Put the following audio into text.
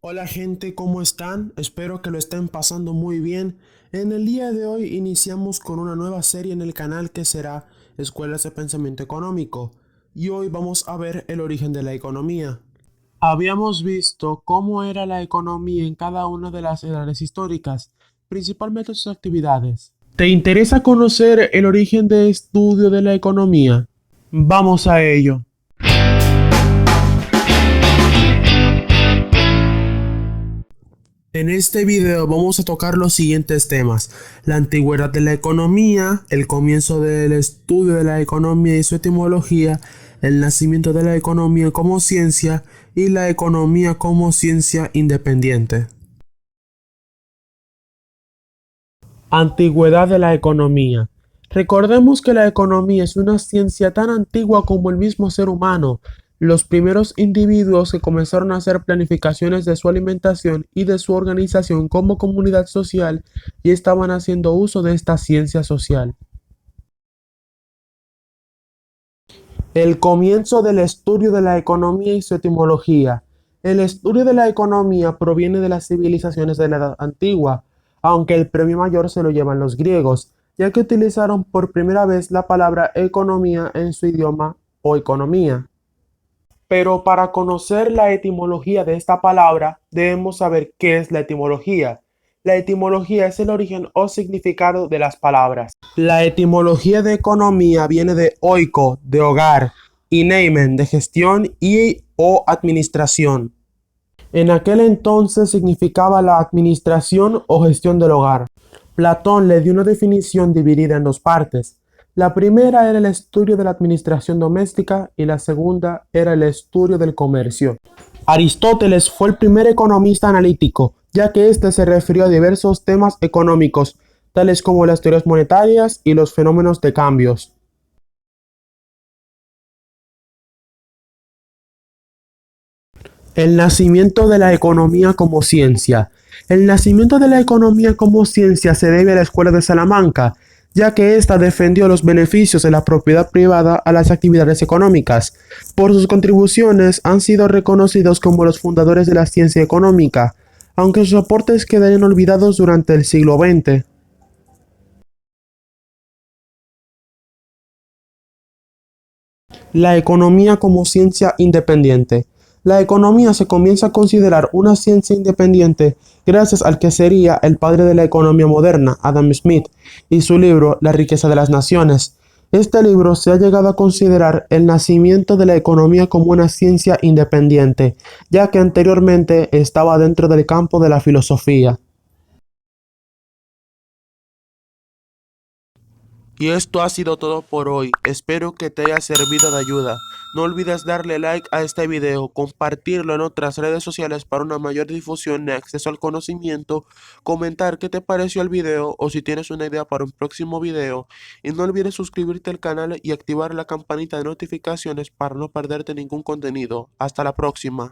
Hola gente, ¿cómo están? Espero que lo estén pasando muy bien. En el día de hoy iniciamos con una nueva serie en el canal que será Escuelas de Pensamiento Económico y hoy vamos a ver el origen de la economía. Habíamos visto cómo era la economía en cada una de las edades históricas, principalmente sus actividades. ¿Te interesa conocer el origen de estudio de la economía? Vamos a ello. En este video vamos a tocar los siguientes temas: la antigüedad de la economía, el comienzo del estudio de la economía y su etimología, el nacimiento de la economía como ciencia y la economía como ciencia independiente. Antigüedad de la economía. Recordemos que la economía es una ciencia tan antigua como el mismo ser humano. Los primeros individuos que comenzaron a hacer planificaciones de su alimentación y de su organización como comunidad social y estaban haciendo uso de esta ciencia social. El comienzo del estudio de la economía y su etimología. El estudio de la economía proviene de las civilizaciones de la Edad Antigua, aunque el premio mayor se lo llevan los griegos, ya que utilizaron por primera vez la palabra economía en su idioma o economía. Pero para conocer la etimología de esta palabra, debemos saber qué es la etimología. La etimología es el origen o significado de las palabras. La etimología de economía viene de oiko, de hogar, y neimen, de gestión y o administración. En aquel entonces significaba la administración o gestión del hogar. Platón le dio una definición dividida en dos partes. La primera era el estudio de la administración doméstica y la segunda era el estudio del comercio. Aristóteles fue el primer economista analítico, ya que éste se refirió a diversos temas económicos, tales como las teorías monetarias y los fenómenos de cambios. El nacimiento de la economía como ciencia. El nacimiento de la economía como ciencia se debe a la Escuela de Salamanca, ya que ésta defendió los beneficios de la propiedad privada a las actividades económicas. Por sus contribuciones han sido reconocidos como los fundadores de la ciencia económica, aunque sus aportes quedarían olvidados durante el siglo XX. La economía como ciencia independiente. La economía se comienza a considerar una ciencia independiente gracias al que sería el padre de la economía moderna, Adam Smith, y su libro La riqueza de las naciones. Este libro se ha llegado a considerar el nacimiento de la economía como una ciencia independiente, ya que anteriormente estaba dentro del campo de la filosofía. Y esto ha sido todo por hoy. Espero que te haya servido de ayuda. No olvides darle like a este video, compartirlo en otras redes sociales para una mayor difusión y acceso al conocimiento, comentar qué te pareció el video o si tienes una idea para un próximo video. Y no olvides suscribirte al canal y activar la campanita de notificaciones para no perderte ningún contenido. Hasta la próxima.